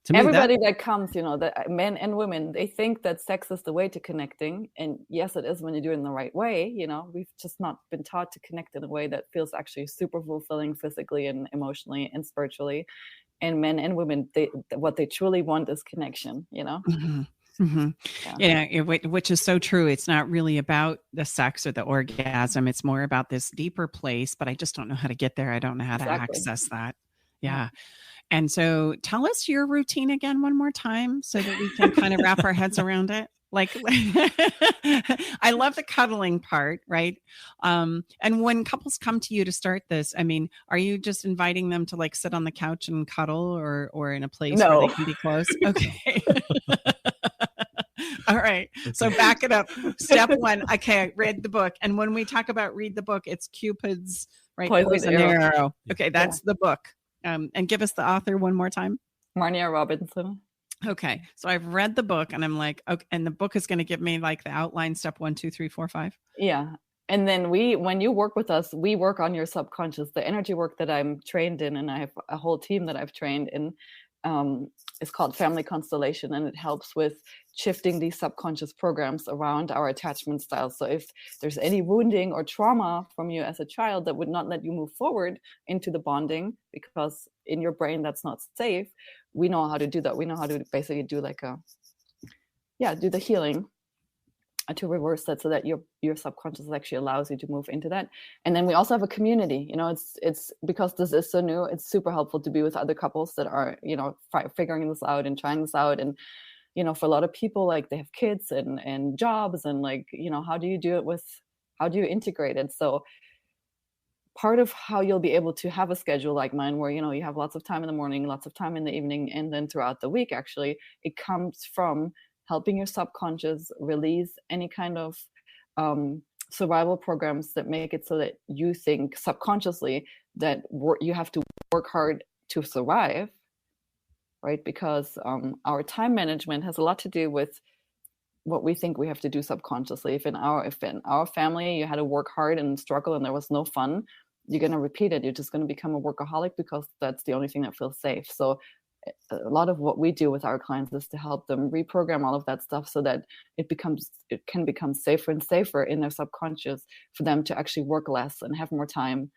to me, everybody that comes, the men and women, they think that sex is the way to connecting. And yes, it is when you do it in the right way. We've just not been taught to connect in a way that feels actually super fulfilling physically and emotionally and spiritually. And men and women, what they truly want is connection, Mm-hmm. Mm-hmm. Which is so true. It's not really about the sex or the orgasm. It's more about this deeper place, but I just don't know how to get there. I don't know how to access that. Yeah. And so tell us your routine again one more time so that we can kind of wrap our heads around it. Like, I love the cuddling part, right? And when couples come to you to start this, are you just inviting them to like sit on the couch and cuddle or in a place where they can be close? Okay. All right. So back it up. Step one. Okay. I read the book. And when we talk about read the book, it's Cupid's Poison Arrow. Okay. That's the book. And give us the author one more time. Marnia Robinson. Okay. So I've read the book and I'm like, okay. And the book is going to give me like the outline, step 1, 2, 3, 4, 5. Yeah. And then when you work with us, we work on your subconscious, the energy work that I'm trained in. And I have a whole team that I've trained in. It's called Family Constellation, and it helps with shifting these subconscious programs around our attachment styles. So if there's any wounding or trauma from you as a child that would not let you move forward into the bonding, because in your brain that's not safe, we know how to do that. We know how to basically do do the healing to reverse that, so that your subconscious actually allows you to move into that. And then we also have a community. It's because this is so new, it's super helpful to be with other couples that are figuring this out and trying this out. And for a lot of people, like, they have kids and jobs, and how do you integrate it? So part of how you'll be able to have a schedule like mine, where you have lots of time in the morning, lots of time in the evening, and then throughout the week, actually, it comes from helping your subconscious release any kind of survival programs that make it so that you think subconsciously that you have to work hard to survive, right? Because our time management has a lot to do with what we think we have to do subconsciously. If in our family you had to work hard and struggle and there was no fun, you're going to repeat it. You're just going to become a workaholic because that's the only thing that feels safe. So a lot of what we do with our clients is to help them reprogram all of that stuff so that it can become safer and safer in their subconscious for them to actually work less and have more time.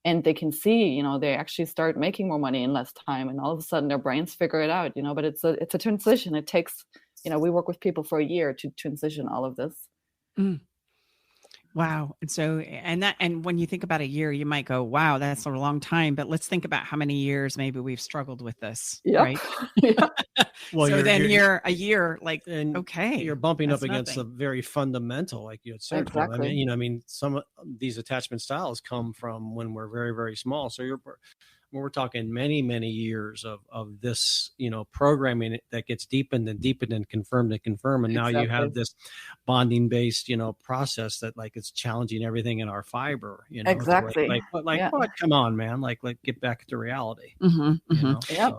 And they can see, they actually start making more money in less time, and all of a sudden their brains figure it out, but it's a transition. It takes, we work with people for a year to transition all of this. Mm. Wow. And so, and when you think about a year, you might go, wow, that's a long time, but let's think about how many years maybe we've struggled with this. Yep. Right. Yeah. Well, so you're a year, like, okay, you're bumping up against the very fundamental, like you had said. Exactly. Some of these attachment styles come from when we're very, very small. So we're talking many, many years of this, programming that gets deepened and deepened and confirmed. And now you have this bonding based, process that it's challenging everything in our fiber, Exactly. What? Come on, man. Like get back to reality. Mm-hmm, mm-hmm. Yep. So.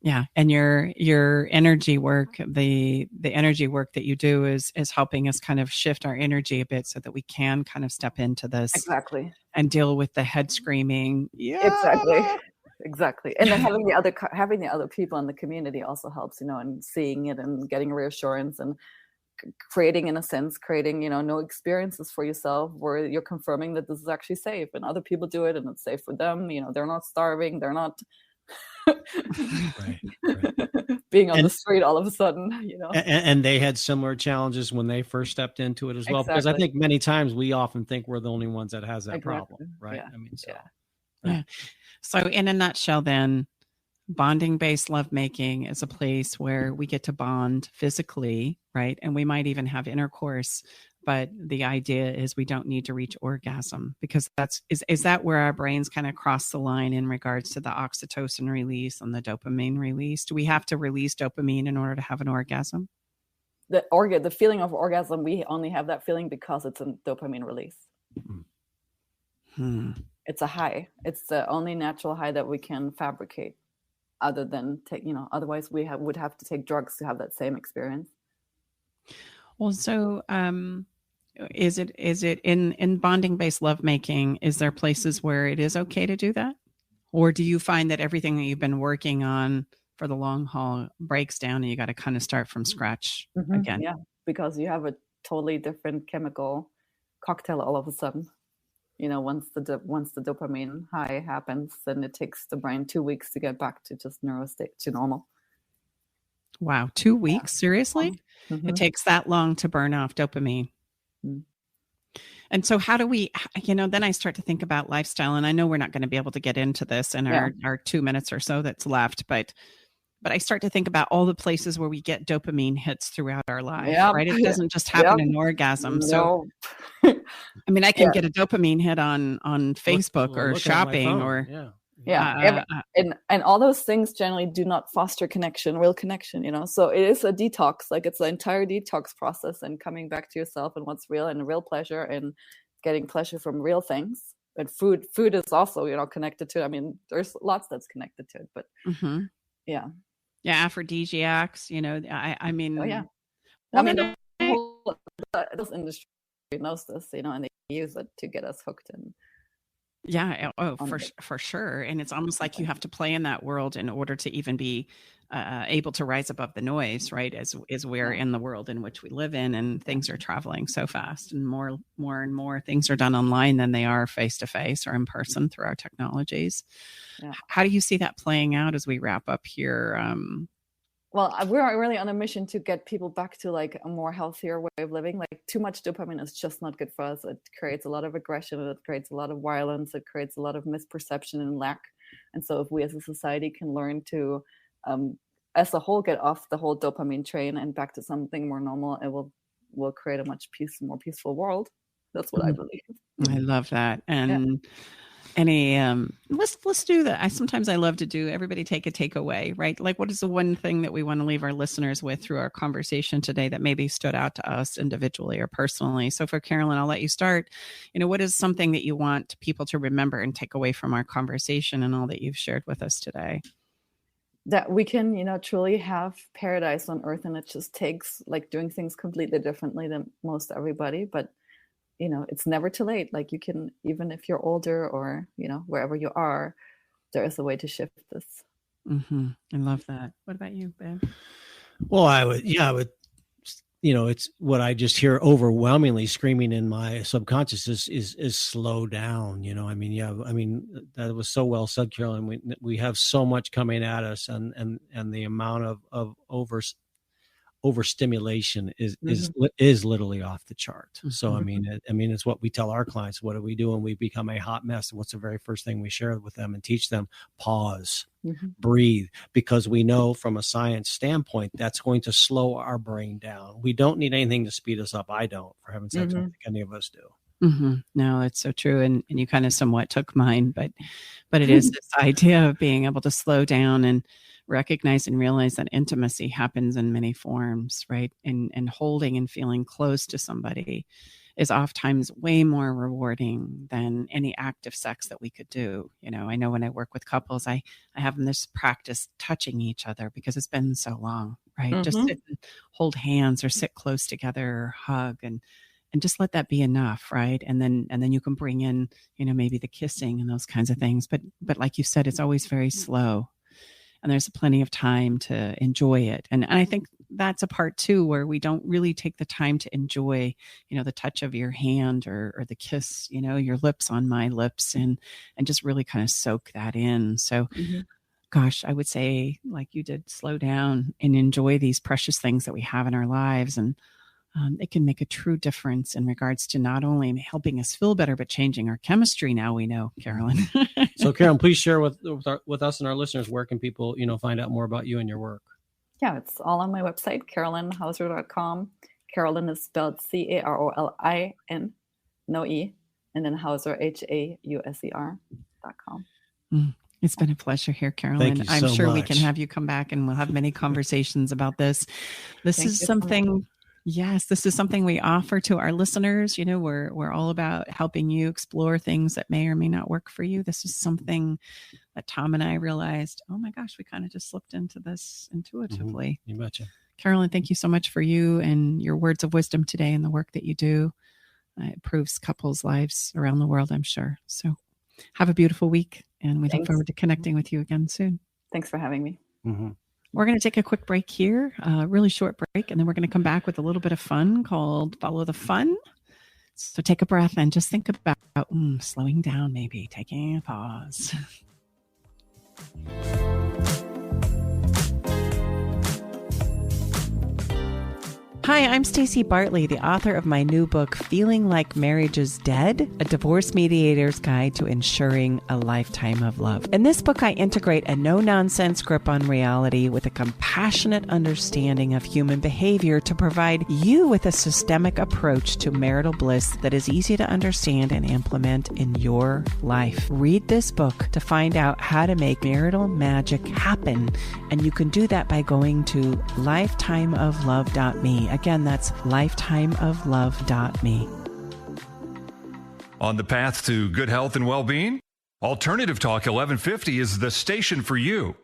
Yeah. And your energy work, the energy work that you do is helping us kind of shift our energy a bit so that we can kind of step into this. Exactly. And deal with the head screaming. Yeah. Exactly. And then having the other people in the community also helps, and seeing it and getting reassurance and creating new experiences for yourself where you're confirming that this is actually safe and other people do it and it's safe for them. They're not starving. They're not Right. Being on the street all of a sudden, And they had similar challenges when they first stepped into it as well. Because I think many times we often think we're the only ones that has that problem, right? Yeah. I mean, so. Yeah. So in a nutshell, then, bonding based lovemaking is a place where we get to bond physically, right? And we might even have intercourse, but the idea is we don't need to reach orgasm, because is that where our brains kind of cross the line in regards to the oxytocin release and the dopamine release? Do we have to release dopamine in order to have an orgasm? The feeling of orgasm, we only have that feeling because it's a dopamine release. It's a high. It's the only natural high that we can fabricate, other than otherwise we would have to take drugs to have that same experience. Well, so is it in bonding based lovemaking, is there places where it is okay to do that? Or do you find that everything that you've been working on for the long haul breaks down and you got to kind of start from scratch again? Yeah, because you have a totally different chemical cocktail all of a sudden. Once the dopamine high happens, then it takes the brain 2 weeks to get back to just neurostate to normal. Wow, 2 weeks? Seriously? It takes that long to burn off dopamine. And so how do we, then I start to think about lifestyle, and I know we're not going to be able to get into this in our 2 minutes or so that's left, but I start to think about all the places where we get dopamine hits throughout our life, right? It doesn't just happen in orgasm. So, I mean, I can get a dopamine hit on Facebook or shopping or... And all those things generally do not foster real connection, So it is a detox, like it's the entire detox process, and coming back to yourself and what's real, and real pleasure, and getting pleasure from real things. And food is also, connected to it. I mean, there's lots that's connected to it, but aphrodisiacs, I mean, this industry knows this, and they use it to get us hooked in. Yeah. Oh, for sure. And it's almost like you have to play in that world in order to even be able to rise above the noise, right? As we're in the world in which we live in, and things are traveling so fast, and more and more things are done online than they are face to face or in person through our technologies. Yeah. How do you see that playing out as we wrap up here? Well, we're really on a mission to get people back to like a more healthier way of living. Like, too much dopamine is just not good for us. It creates a lot of aggression. It creates a lot of violence. It creates a lot of misperception and lack. And so if we as a society can learn to, as a whole, get off the whole dopamine train and back to something more normal, it will create a much more peaceful world. That's what I believe. I love that. And let's do that. Sometimes I love to do, everybody take a takeaway, right? Like, what is the one thing that we want to leave our listeners with through our conversation today that maybe stood out to us individually or personally? So for Carolyn, I'll let you start. What is something that you want people to remember and take away from our conversation and all that you've shared with us today? That we can, truly have paradise on earth, and it just takes like doing things completely differently than most everybody, but it's never too late. Like, you can, even if you're older or, wherever you are, there is a way to shift this. I love that. What about you, Ben? Well, I would, it's what I just hear overwhelmingly screaming in my subconscious is slow down. That was so well said, Carolyn. We have so much coming at us, and the amount of overstimulation is literally off the chart. So I mean it's what we tell our clients. What do we do when we become a hot mess? What's the very first thing we share with them and teach them? Pause, breathe, because we know from a science standpoint that's going to slow our brain down. We don't need anything to speed us up. I don't, for heaven's sake. I don't think any of us do. No, it's so true. And you kind of somewhat took mine, but it is this idea of being able to slow down and recognize and realize that intimacy happens in many forms, right? And holding and feeling close to somebody is oftentimes way more rewarding than any act of sex that we could do. I know when I work with couples, I have them this practice touching each other because it's been so long, right? Just sit and hold hands or sit close together or hug and just let that be enough, right? And then you can bring in, maybe the kissing and those kinds of things. But like you said, it's always very slow. And there's plenty of time to enjoy it. And I think that's a part too, where we don't really take the time to enjoy, the touch of your hand or the kiss, your lips on my lips, and just really kind of soak that in. So gosh, I would say, like you did, slow down and enjoy these precious things that we have in our lives. And it can make a true difference in regards to not only helping us feel better, but changing our chemistry. Now we know, Carolyn. So, Carolyn, please share with us and our listeners, where can people, find out more about you and your work? Yeah, it's all on my website, carolynhauser.com. Carolyn is spelled Carolin, no E, and then Hauser, HAUSER.com. It's been a pleasure here, Carolyn. I'm sure we can have you come back and we'll have many conversations about this. This is something we offer to our listeners. We're all about helping you explore things that may or may not work for you. This is something that Tom and I realized, oh my gosh, we kind of just slipped into this intuitively. You betcha. Carolyn, thank you so much for you and your words of wisdom today and the work that you do. It improves couples' lives around the world, I'm sure. So have a beautiful week, and we look forward to connecting with you again soon. Thanks for having me. Mm-hmm. We're going to take a quick break here, a really short break, and then we're going to come back with a little bit of fun called Follow the Fun. So take a breath and just think about slowing down, maybe taking a pause. Hi, I'm Stacey Bartley, the author of my new book, Feeling Like Marriage is Dead, a divorce mediator's guide to ensuring a lifetime of love. In this book, I integrate a no-nonsense grip on reality with a compassionate understanding of human behavior to provide you with a systemic approach to marital bliss that is easy to understand and implement in your life. Read this book to find out how to make marital magic happen, and you can do that by going to lifetimeoflove.me. Again, that's lifetimeoflove.me. On the path to good health and well-being, Alternative Talk 1150 is the station for you.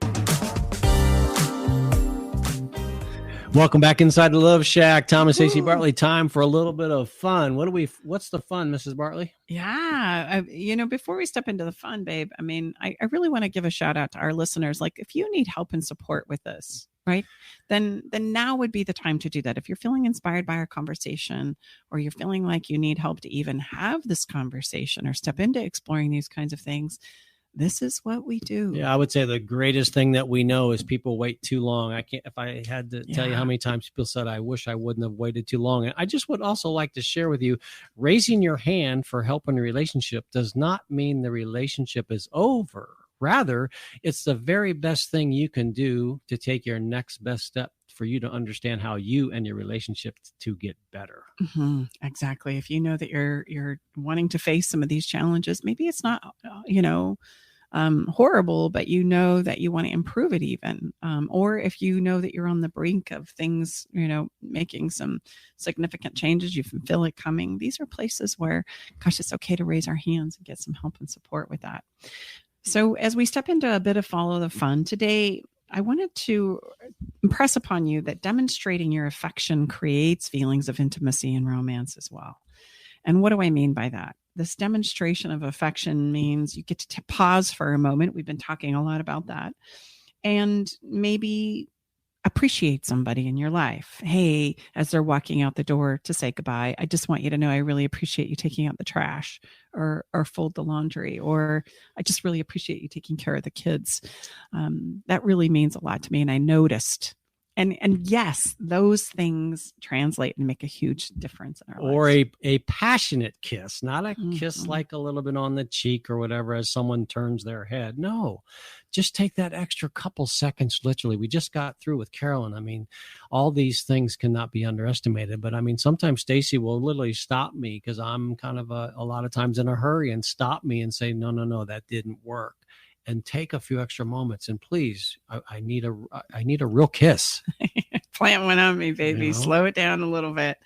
Welcome back inside the Love Shack. Tom and Stacey Bartley. Time for a little bit of fun. What's the fun, Mrs. Bartley? Yeah. Before we step into the fun, babe, I really want to give a shout out to our listeners. Like, if you need help and support with this, right, then now would be the time to do that. If you're feeling inspired by our conversation, or you're feeling like you need help to even have this conversation or step into exploring these kinds of things, this is what we do. Yeah, I would say the greatest thing that we know is people wait too long. If I had to tell you how many times people said, I wish I wouldn't have waited too long. And I just would also like to share with you, raising your hand for help in a relationship does not mean the relationship is over. Rather, it's the very best thing you can do to take your next best step for you to understand how you and your relationship to get better. Mm-hmm. Exactly. If you know that you're wanting to face some of these challenges, maybe it's not, horrible, but you know that you want to improve it even. Or if you know that you're on the brink of things, making some significant changes, you can feel it coming. These are places where, gosh, it's okay to raise our hands and get some help and support with that. So as we step into a bit of Follow the Fun today, I wanted to impress upon you that demonstrating your affection creates feelings of intimacy and romance as well. And what do I mean by that? This demonstration of affection means you get to pause for a moment. We've been talking a lot about that. And maybe appreciate somebody in your life. Hey, as they're walking out the door to say goodbye, I just want you to know I really appreciate you taking out the trash or fold the laundry, or I just really appreciate you taking care of the kids. That really means a lot to me. And I noticed. And yes, those things translate and make a huge difference in our lives. Or a passionate kiss, not a kiss like a little bit on the cheek or whatever as someone turns their head. No, just take that extra couple seconds. Literally, we just got through with Carolyn. All these things cannot be underestimated. But sometimes Stacey will literally stop me because I'm kind of a lot of times in a hurry, and stop me and say, no, that didn't work. And take a few extra moments, and please, I need a real kiss. Plant one on me, baby. Slow it down a little bit.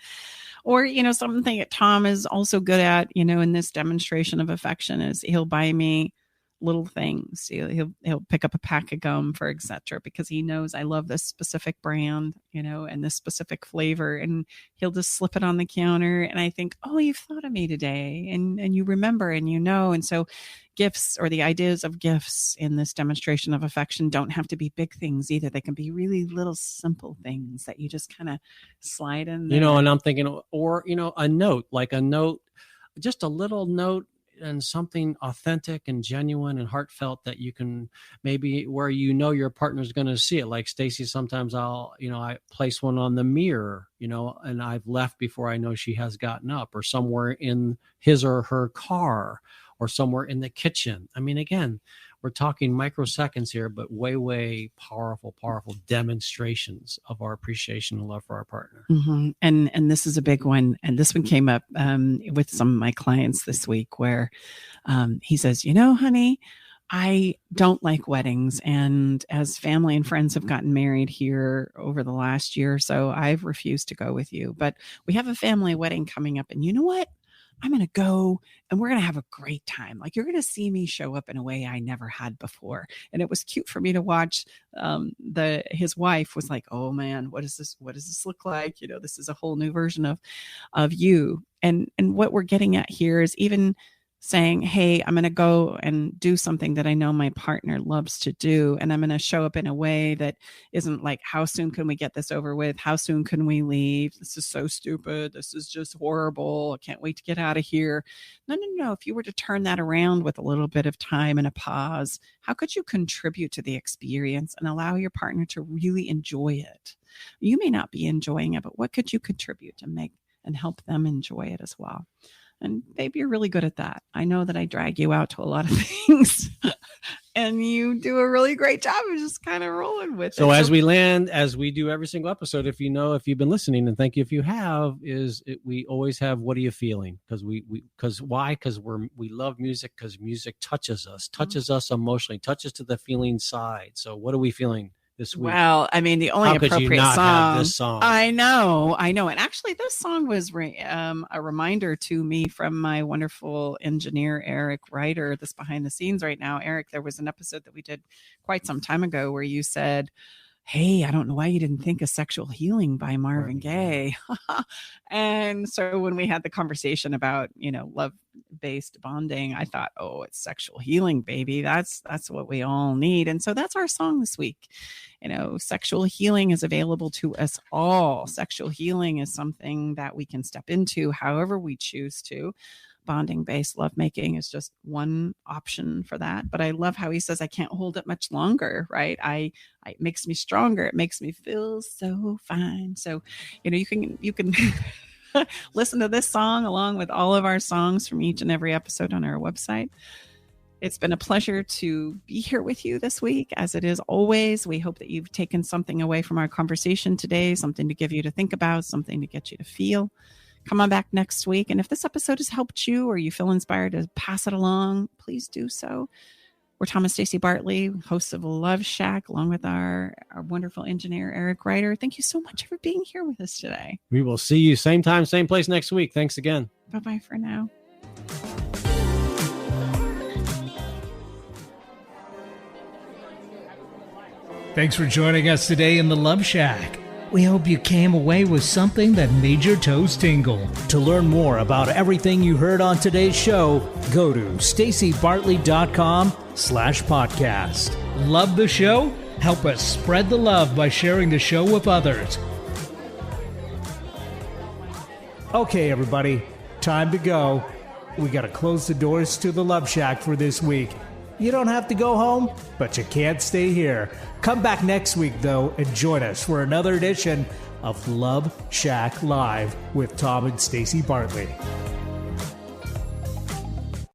Or, something that Tom is also good at, in this demonstration of affection is he'll buy me little things. He'll pick up a pack of gum, for etc., because he knows I love this specific brand, and this specific flavor, and he'll just slip it on the counter. And I think, oh, you've thought of me today, and you remember, and and so gifts, or the ideas of gifts in this demonstration of affection, don't have to be big things either. They can be really little simple things that you just kind of slide in there. And I'm thinking, or a note, just a little note. and something authentic and genuine and heartfelt that you can maybe where your partner's going to see it. Like Stacy, sometimes I place one on the mirror, and I've left before I know she has gotten up, or somewhere in his or her car, or somewhere in the kitchen. I mean, again, we're talking microseconds here, but way, way powerful demonstrations of our appreciation and love for our partner. Mm-hmm. And this is a big one. And this one came up with some of my clients this week where he says, honey, I don't like weddings. And as family and friends have gotten married here over the last year or so, I've refused to go with you. But we have a family wedding coming up. And you know what? I'm going to go and we're going to have a great time. Like, you're going to see me show up in a way I never had before. And it was cute for me to watch. His wife was like, oh man, what does this look like? This is a whole new version of you. And what we're getting at here is even saying, hey, I'm going to go and do something that I know my partner loves to do. And I'm going to show up in a way that isn't like, how soon can we get this over with? How soon can we leave? This is so stupid. This is just horrible. I can't wait to get out of here. No. If you were to turn that around with a little bit of time and a pause, how could you contribute to the experience and allow your partner to really enjoy it? You may not be enjoying it, but what could you contribute to make and help them enjoy it as well? And babe, you're really good at that. I know that I drag you out to a lot of things and you do a really great job of just kind of rolling with it. So as we do every single episode, if you've been listening, and thank you if you have, we always have, what are you feeling? Because we love music, because music touches us emotionally, touches to the feeling side. So what are we feeling this week? Well, I mean, the only appropriate have this song. I know. And actually, this song was a reminder to me from my wonderful engineer, Eric Ryder, that's behind the scenes right now. Eric, there was an episode that we did quite some time ago where you said, hey, I don't know why you didn't think of Sexual Healing by Marvin Gaye. And so when we had the conversation about, love-based bonding, I thought, oh, it's sexual healing, baby. That's what we all need. And so that's our song this week. Sexual healing is available to us all. Sexual healing is something that we can step into however we choose to. Bonding based lovemaking is just one option for that. But I love how he says, I can't hold it much longer, right? It makes me stronger. It makes me feel so fine. So, you can listen to this song along with all of our songs from each and every episode on our website. It's been a pleasure to be here with you this week, as it is always. We hope that you've taken something away from our conversation today, something to give you to think about, something to get you to feel. Come on back next week. And if this episode has helped you or you feel inspired to pass it along, please do so. We're Tom and Stacy Bartley, hosts of Love Shack, along with our wonderful engineer, Eric Ryder. Thank you so much for being here with us today. We will see you same time, same place next week. Thanks again. Bye-bye for now. Thanks for joining us today in the Love Shack. We hope you came away with something that made your toes tingle. To learn more about everything you heard on today's show, go to stacybartley.com/podcast. Love the show? Help us spread the love by sharing the show with others. Okay, everybody, time to go. We got to close the doors to the Love Shack for this week. You don't have to go home, but you can't stay here. Come back next week, though, and join us for another edition of Love Shack Live with Tom and Stacy Bartley.